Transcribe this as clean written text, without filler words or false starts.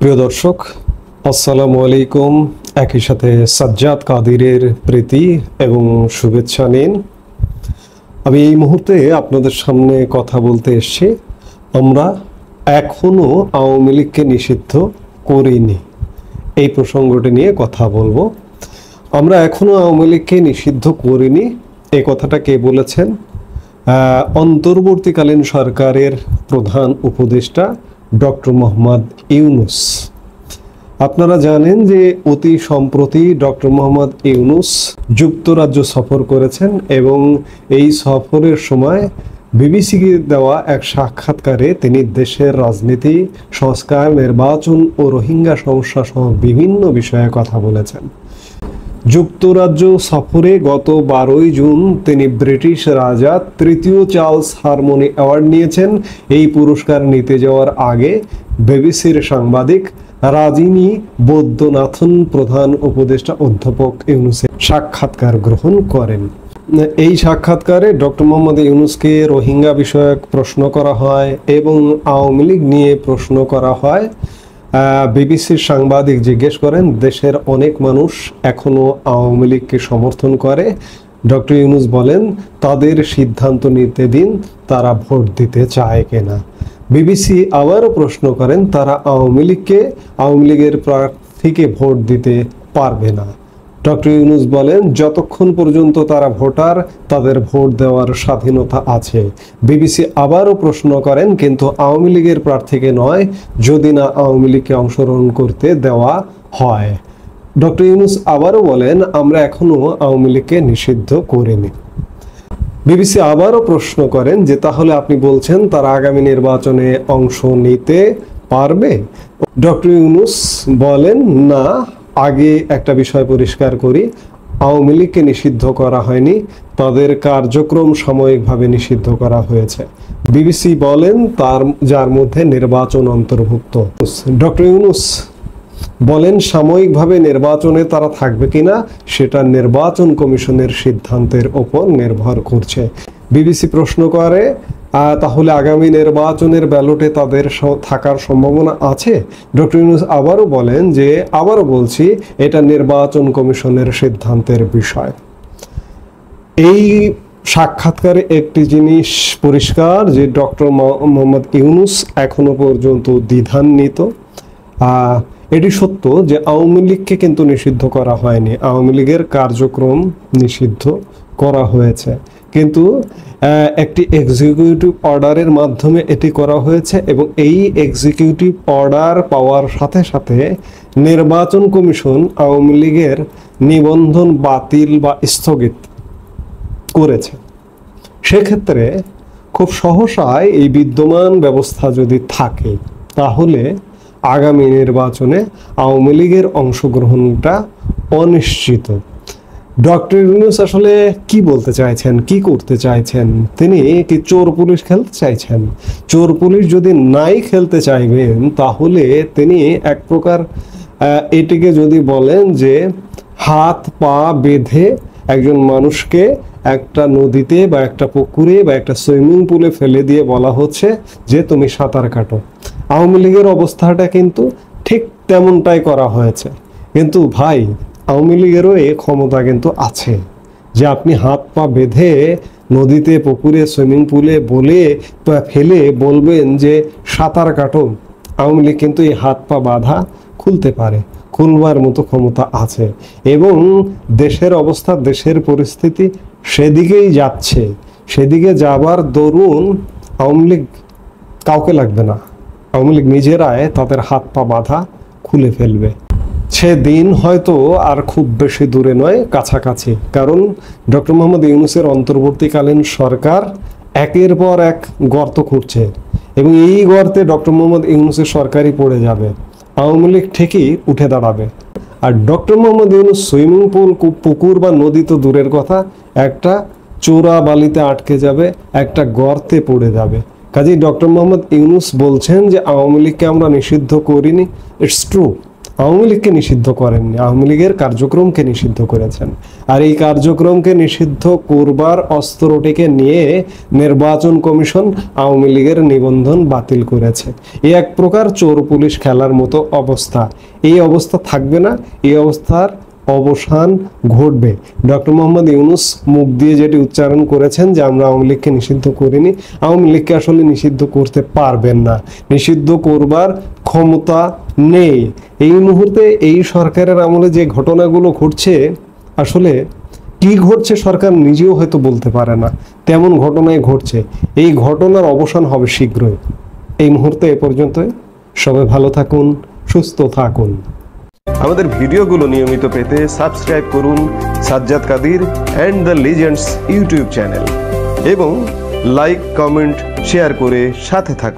প্রিয় দর্শক, আসসালামু আলাইকুম। একই সাথে সাজ্জাদ কাদিরের প্রীতি এবং শুভেচ্ছা নিন। আমি এই মুহূর্তে আপনাদের সামনে কথা বলতে এসেছি। আমরা এখনো আওয়ামী লীগকে নিষিদ্ধ করিনি, এই প্রসঙ্গটি নিয়ে কথা বলবো। আমরা এখনো আওয়ামী লীগকে নিষিদ্ধ করিনি, এই কথাটা কে বলেছেন? অন্তর্বর্তীকালীন সরকারের প্রধান উপদেষ্টা ডক্টর মোহাম্মদ ইউনূস। আপনারা জানেন যে অতি সম্প্রতি ডক্টর মোহাম্মদ ইউনূস যুক্তরাজ্য সফর করেছেন এবং এই সফরের সময় বিবিসিকে দেওয়া এক সাক্ষাৎকারে তিনি দেশের রাজনীতি, সংস্কার, নির্বাচন ও রোহিঙ্গা সমস্যা সহ বিভিন্ন বিষয়ে কথা বলেছেন। যুক্তরাজ্য সফরে গত 12 জুন তিনি ব্রিটিশ রাজা তৃতীয় চার্লস হারমোনি অ্যাওয়ার্ড নিয়েছেন। এই পুরস্কার নিতে যাওয়ার আগে বিবিসির সাংবাদিক রাজিনী বৈদ্যনাথন প্রধান উপদেষ্টা অধ্যাপক ইউনূসের সাক্ষাৎকার গ্রহণ করেন। এই সাক্ষাৎকারে ডক্টর মোহাম্মদ ইউনূসকে রোহিঙ্গা বিষয়ক প্রশ্ন করা হয় এবং আওয়ামী লীগ নিয়ে প্রশ্ন করা হয়। বিবিসির সাংবাদিক জিজ্ঞেস করেন, দেশের অনেক মানুষ এখনো আওয়ামী লীগকে সমর্থন করে। ডক্টর ইউনূস বলেন, তাদের সিদ্ধান্ত নিতে দিন, তারা ভোট দিতে চায় কিনা। বিবিসি আবারও প্রশ্ন করেন, তারা আওয়ামী লীগের প্রার্থীকে ভোট দিতে পারবে না। ডক্টর ইউনূস বলেন, যতক্ষণ পর্যন্ত তারা ভোটার, তাদের ভোট দেওয়ার স্বাধীনতা আছে। বিবিসি আবারও প্রশ্ন করেন, কিন্তু আওয়ামী লীগের প্রার্থীকে নয়, যদি না আওয়ামী লীগকে অংশগ্রহণ করতে দেওয়া হয়। ডক্টর ইউনূস আবারও বলেন, আমরা এখনো আওয়ামী লীগকে নিষিদ্ধ করিনি। বিবিসি আবারও প্রশ্ন করেন যে তাহলে আপনি বলছেন তারা আগামী নির্বাচনে অংশ নিতে পারবে? ডক্টর ইউনূস বলেন, না, আগে একটা বিষয় পরিষ্কার করি, আওয়ামী লীগকে নিষিদ্ধ করা হয়নি, তাদের কার্যক্রম সাময়িকভাবে নিষিদ্ধ করা হয়েছে। বিবিসি বলেন, যার মধ্যে নির্বাচন অন্তর্ভুক্ত। ডক্টর ইউনূস বলেন, সাময়িকভাবে নির্বাচনে তারা থাকবে কিনা সেটা নির্বাচন কমিশনের সিদ্ধান্তের ওপর নির্ভর করছে। বিবিসি প্রশ্ন করে, তাহলে আগামী নির্বাচনের ব্যালটে তাদের থাকার সম্ভাবনা আছে? ডক্টর ইউনূস আবারও বলেন যে, আবারও বলছি, এটা নির্বাচন কমিশনের সিদ্ধান্তের বিষয়। এই সাক্ষাৎকারে একটি জিনিস পরিষ্কার যে ডক্টর মোহাম্মদ ইউনূস এখনো পর্যন্ত দ্বিধান্বিত। এটি সত্য যে আওয়ামী লীগকে কিন্তু নিষিদ্ধ করা হয়নি, আওয়ামী লীগের কার্যক্রম নিষিদ্ধ করা হয়েছে, কিন্তু একটি এক্সিকিউটিভ অর্ডারের মাধ্যমে এটি করা হয়েছে এবং এই এক্সিকিউটিভ অর্ডার পাওয়ার সাথে সাথে নির্বাচন কমিশন আওয়ামী লীগের নিবন্ধন বাতিল বা স্থগিত করেছে। সেক্ষেত্রে খুব সহসায় এই বিদ্যমান ব্যবস্থা যদি থাকে, তাহলে আগামী নির্বাচনে আওয়ামী লীগের অংশগ্রহণটা অনিশ্চিত। ডক্টর ইউনূস আসলে কি বলতে চাইছেন, কি করতে চাইছেন? তিনি কি চোর পুলিশ খেলতে চাইছেন? চোর পুলিশ যদি নাই খেলতে চাইবেন, তাহলে তিনি এক প্রকার এটিকে যদি বলেন যে হাত পা বেঁধে একজন মানুষকে একটা নদীতে বা একটা পুকুরে বা একটা সুইমিং পুলে ফেলে দিয়ে বলা হচ্ছে যে তুমি সাঁতার কাটো। আওয়ামী লীগের অবস্থাটা কিন্তু ঠিক তেমনটাই করা হয়েছে। কিন্তু ভাই, আওয়ামী লীগেরও এই ক্ষমতা কিন্তু আছে যে আপনি হাত পা বেঁধে নদীতে, পুকুরে, সুইমিং পুলে ফেলে বলবেন যে সাঁতার কাটো। আওয়ামী লীগ কিন্তু এই হাত পা বাঁধা খুলতে পারে, খুলবার মতো ক্ষমতা আছে এবং দেশের অবস্থা, দেশের পরিস্থিতি সেদিকেই যাচ্ছে। সেদিকে যাবার দরুন আওয়ামী লীগ কাউকে লাগবে না, আওয়ামী লীগ নিজেরাই তাদের হাত পা বাঁধা খুলে ফেলবে। সেদিন হয়তো আর খুব বেশি দূরে নয়, কাছাকাছি। কারণ ডক্টর মোহাম্মদ ইউনূসের অন্তর্বর্তীকালীন সরকার একের পর এক গর্ত খুঁড়ছে এবং এই গর্তে ডক্টর মোহাম্মদ ইউনূসের সরকারই পড়ে যাবে, আওয়ামী লীগ ঠিকই উঠে দাঁড়াবে। আর doctor Mohammad Yunus swimming pool, পুকুর বা নদী তো দূরের কথা, একটা চোরা বালিতে আটকে যাবে, একটা গর্তে পড়ে যাবে। কাজেই ডক্টর মোহাম্মদ ইউনূস বলছেন যে আওয়ামী লীগকে আমরা নিষিদ্ধ করিনি, ইটস ট্রু, আওয়ামী লীগকে নিষিদ্ধ করেননি, আওয়ামী লীগের কার্যক্রমকে নিষিদ্ধ করেছেন। আর এই কার্যক্রমকে নিষিদ্ধ করবার অস্ত্রটিকে নিয়ে নির্বাচন কমিশন আওয়ামী লীগের নিবন্ধন বাতিল করেছে। এই এক প্রকার চোর পুলিশ খেলার মতো অবস্থা। এই অবস্থা থাকবে না, এই অবস্থার অবসান ঘটবে। ডক্টর মোহাম্মদ ইউনূস মুখ দিয়ে যেটি উচ্চারণ করেছেন যে আমরা আওয়ামী লীগকে নিষিদ্ধ করিনি, আওয়ামী লীগকে আসলে নিষিদ্ধ করতে পারবেন না, নিষিদ্ধ করবার ক্ষমতা নেই। এই মুহূর্তে এই সরকারের আমলে যে ঘটনাগুলো ঘটছে, আসলে কি ঘটছে সরকার নিজেও হয়তো বলতে পারে না, তেমন ঘটনাই ঘটছে। এই ঘটনার অবসান হবে শীঘ্রই। এই মুহূর্তে এ পর্যন্তই। সবাই ভালো থাকুন, সুস্থ থাকুন। আমাদের ভিডিওগুলো নিয়মিত পেতে সাবস্ক্রাইব করুন Sajjad Kadir and the legends YouTube channel এবং লাইক, কমেন্ট, শেয়ার করে সাথে থাকুন।